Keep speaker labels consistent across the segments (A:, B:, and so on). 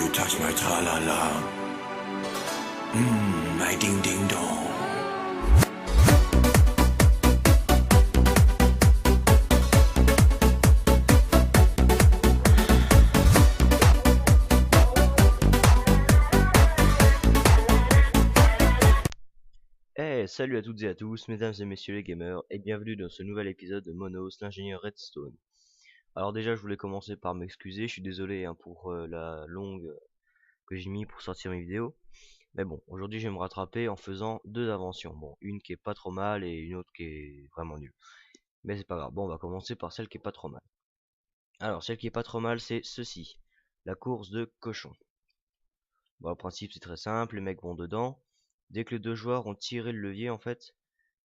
A: you touch my tra-la-la. My ding-ding-dong.
B: Salut à toutes et à tous, mesdames et messieurs les gamers, et bienvenue dans ce nouvel épisode de Monos, l'ingénieur Redstone. Alors déjà, je voulais commencer par m'excuser, je suis désolé pour la longue que j'ai mis pour sortir mes vidéos. Mais bon, aujourd'hui je vais me rattraper en faisant deux inventions. Bon, une qui est pas trop mal et une autre qui est vraiment nulle. Mais c'est pas grave, bon on va commencer par celle qui est pas trop mal. Alors, celle qui est pas trop mal, c'est ceci, la course de cochon. Bon, le principe c'est très simple, les mecs vont dedans. Dès que les deux joueurs ont tiré le levier, en fait,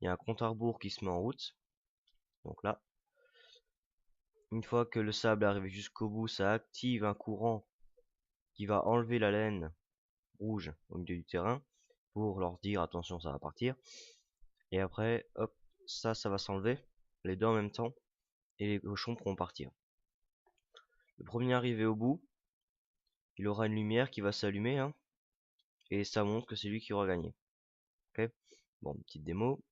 B: il y a un compte à rebours qui se met en route. Donc là, une fois que le sable est arrivé jusqu'au bout, ça active un courant qui va enlever la laine rouge au milieu du terrain pour leur dire attention, ça va partir. Et après, hop, ça va s'enlever, les deux en même temps, et les cochons pourront partir. Le premier arrivé au bout, il aura une lumière qui va s'allumer, hein, et ça montre que c'est lui qui aura gagné. Ok. Bon, petite démo.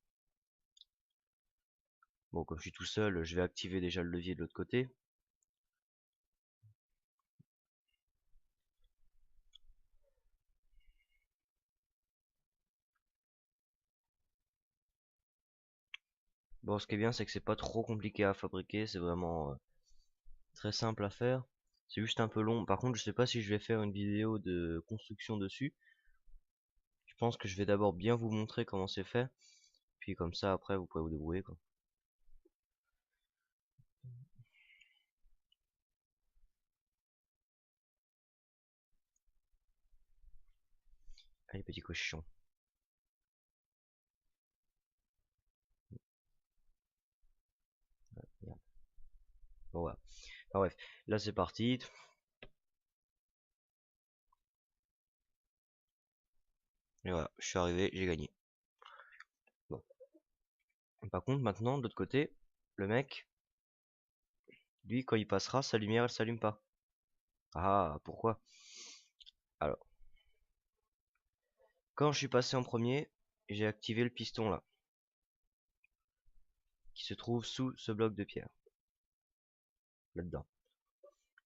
B: Bon, comme je suis tout seul, je vais activer déjà le levier de l'autre côté. Bon, ce qui est bien, c'est que c'est pas trop compliqué à fabriquer, c'est vraiment très simple à faire. C'est juste un peu long. Par contre, je sais pas si je vais faire une vidéo de construction dessus. Je pense que je vais d'abord bien vous montrer comment c'est fait. Puis comme ça, après, vous pourrez vous débrouiller, quoi. Allez, petit cochon. Merde. Bon, voilà. Enfin, bref, là c'est parti. Et voilà, je suis arrivé, j'ai gagné. Bon. Par contre, maintenant, de l'autre côté, le mec, lui, quand il passera, sa lumière, elle s'allume pas. Ah, pourquoi? Alors, quand je suis passé en premier, j'ai activé le piston là, qui se trouve sous ce bloc de pierre, là-dedans.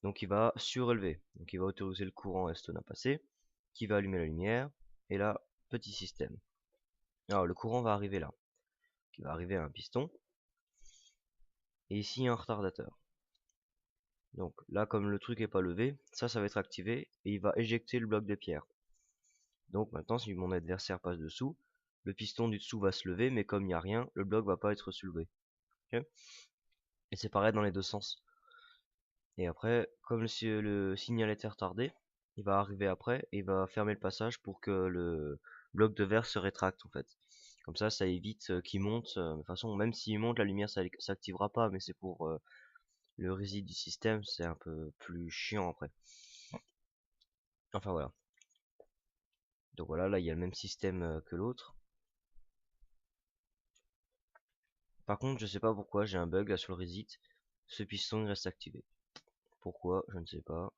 B: Donc il va surélever, donc il va autoriser le courant redstone à passer, qui va allumer la lumière, et là, petit système. Alors le courant va arriver là, qui va arriver à un piston, et ici il y a un retardateur. Donc là, comme le truc est pas levé, ça va être activé, et il va éjecter le bloc de pierre. Donc maintenant, si mon adversaire passe dessous, le piston du dessous va se lever, mais comme il n'y a rien, le bloc va pas être soulevé. Okay. Et c'est pareil dans les deux sens. Et après, comme le signal était retardé, il va arriver après et il va fermer le passage pour que le bloc de verre se rétracte en fait. Comme ça évite qu'il monte. De toute façon, même s'il monte, la lumière s'activera pas, mais c'est pour le reset du système, c'est un peu plus chiant après. Enfin voilà. Donc voilà, là il y a le même système que l'autre. Par contre, je sais pas pourquoi, j'ai un bug là sur le reset. Ce piston il reste activé. Pourquoi? Je ne sais pas.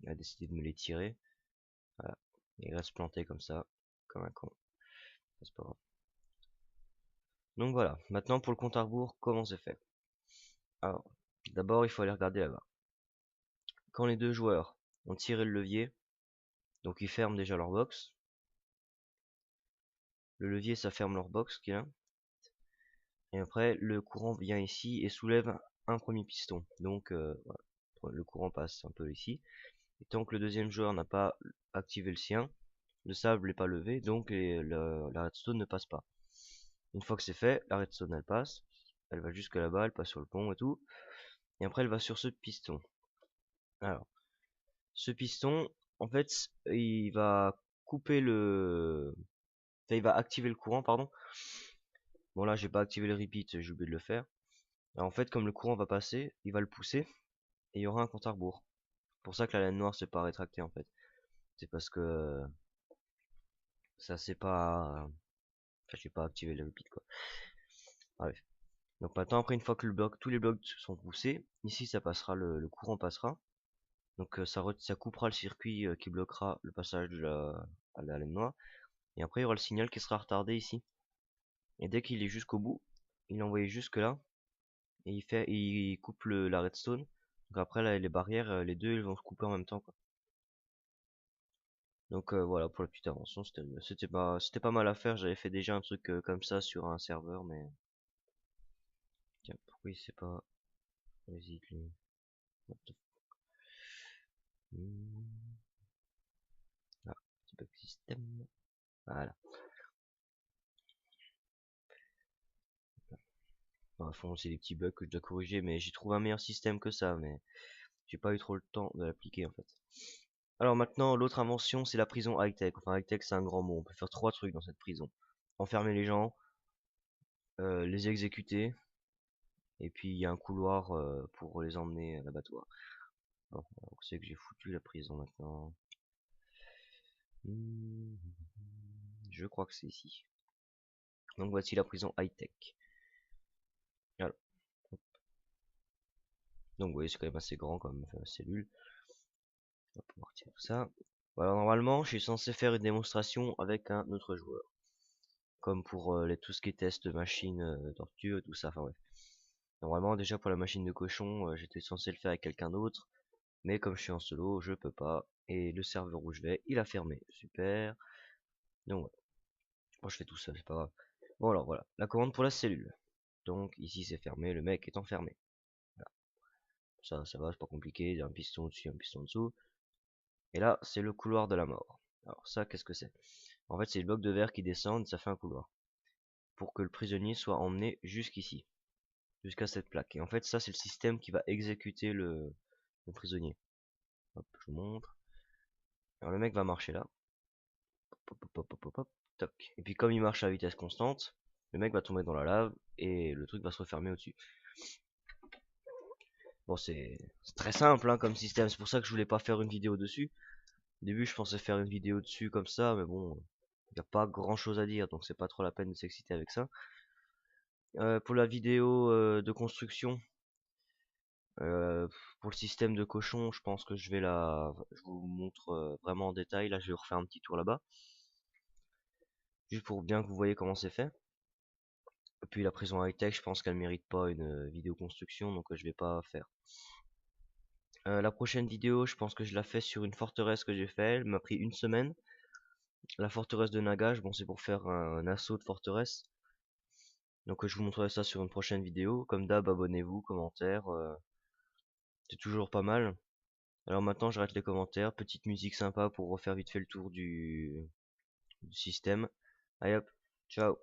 B: Il a décidé de me les tirer. Voilà. Il reste planté comme ça, comme un con. C'est pas grave. Donc voilà, maintenant pour le compte à rebours, comment c'est fait? Alors, d'abord il faut aller regarder là-bas. Quand les deux joueurs ont tiré le levier, donc ils ferment déjà leur box. Le levier ça ferme leur box qui est là. Et après le courant vient ici et soulève un premier piston. Donc voilà, le courant passe un peu ici. Et tant que le deuxième joueur n'a pas activé le sien, le sable n'est pas levé, donc la redstone ne passe pas. Une fois que c'est fait, la redstone elle passe, elle va jusque là-bas, elle passe sur le pont et tout. Et après elle va sur ce piston. Alors, ce piston, en fait, il va couper le... Enfin, il va activer le courant, pardon. Bon là, j'ai pas activé le repeat, j'ai oublié de le faire. Alors, en fait, comme le courant va passer, il va le pousser, et il y aura un compte à rebours. C'est pour ça que la laine noire s'est pas rétractée, en fait. C'est parce que ça s'est pas... Enfin, j'ai pas activé le repeat, quoi. Bref. Donc maintenant, après, une fois que tous les blocs sont poussés, ici, ça passera, le courant passera. Donc ça coupera le circuit qui bloquera le passage à la laine noire. Et après il y aura le signal qui sera retardé ici. Et dès qu'il est jusqu'au bout, il est envoyé jusque là. Et il coupe la redstone. Donc après là, les barrières, les deux ils vont se couper en même temps quoi. Donc voilà pour la petite invention, c'était pas mal à faire. J'avais fait déjà un truc comme ça sur un serveur, mais tiens, pourquoi il sait pas. Vas-y, lui. What the Hmm. Ah, petit bug système. Voilà. Enfin, fond, c'est des petits bugs que je dois corriger, mais j'ai trouvé un meilleur système que ça, mais j'ai pas eu trop le temps de l'appliquer en fait. Alors maintenant, l'autre invention, c'est la prison high-tech. Enfin, high-tech, c'est un grand mot. On peut faire trois trucs dans cette prison. Enfermer les gens, les exécuter, et puis il y a un couloir pour les emmener à l'abattoir. Bon, donc c'est que j'ai foutu la prison maintenant. Hmm, Je crois que c'est ici. Donc voici la prison high-tech. Voilà. Donc vous voyez, c'est quand même assez grand comme cellule. On va pouvoir tirer tout ça. Voilà, normalement, je suis censé faire une démonstration avec un autre joueur. Comme pour tout ce qui est test machine, tortue, tout ça, enfin bref. Normalement, déjà pour la machine de cochon, j'étais censé le faire avec quelqu'un d'autre. Mais comme je suis en solo, je peux pas. Et le serveur où je vais, il a fermé. Super. Donc voilà. Moi je fais tout seul, c'est pas grave. Bon alors voilà. La commande pour la cellule. Donc ici c'est fermé, le mec est enfermé. Voilà. Ça va, c'est pas compliqué. Il y a un piston au-dessus, un piston en dessous. Et là, c'est le couloir de la mort. Alors ça, qu'est-ce que c'est? En fait, c'est le bloc de verre qui descend et ça fait un couloir. Pour que le prisonnier soit emmené jusqu'ici. Jusqu'à cette plaque. Et en fait, ça, c'est le système qui va exécuter le prisonnier. Hop, je vous montre. Alors le mec va marcher là. Hop, hop, hop, hop, hop, hop, toc. Et puis comme il marche à vitesse constante, le mec va tomber dans la lave et le truc va se refermer au-dessus. Bon, c'est très simple hein, comme système. C'est pour ça que je voulais pas faire une vidéo dessus. Au début, je pensais faire une vidéo dessus comme ça, mais bon, il n'y a pas grand-chose à dire, donc c'est pas trop la peine de s'exciter avec ça. Pour la vidéo de construction, euh, pour le système de cochon, je pense que je vous montre vraiment en détail. Là, je vais refaire un petit tour là-bas, juste pour bien que vous voyez comment c'est fait. Et puis la prison high-tech, je pense qu'elle mérite pas une vidéo construction, donc je vais pas faire. La prochaine vidéo, je pense que je la fais sur une forteresse que j'ai fait. Elle m'a pris une semaine. La forteresse de Nagash, bon, c'est pour faire un assaut de forteresse. Donc je vous montrerai ça sur une prochaine vidéo. Comme d'hab, abonnez-vous, commentaires, c'est toujours pas mal. Alors maintenant, j'arrête les commentaires. Petite musique sympa pour refaire vite fait le tour du système. Allez hop, ciao.